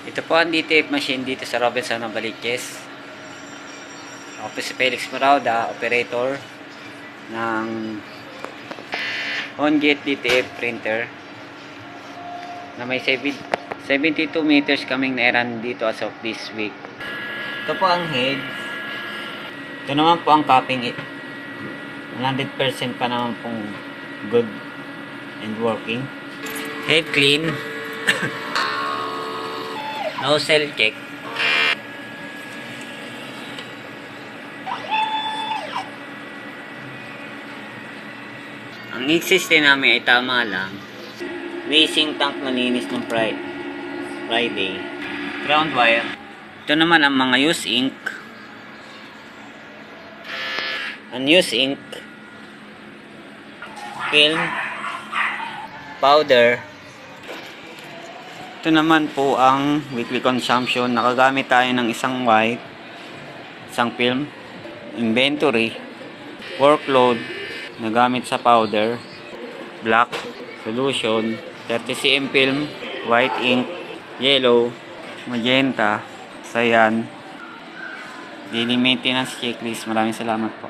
Ito po ang DTF machine dito sa Robinson Novaliches. Ako po si Felix Morauda, operator ng Honjet DTF printer na may 72 meters kaming na-run dito as of this week. Ito po ang head. Ito naman po ang capping. 100% pa naman pong good and working. Head clean. No cell check. Ang ink system namin ay tama lang. Racing tank malinis ng Friday. Ground wire. Ito naman ang mga use ink. Unused ink. Film. Powder. Ito naman po ang weekly consumption. Nakagamit tayo ng isang white, isang film, inventory, workload, nagamit sa powder, black, solution, 30 cm film, white ink, yellow, magenta, cyan, daily maintenance checklist. Maraming salamat po.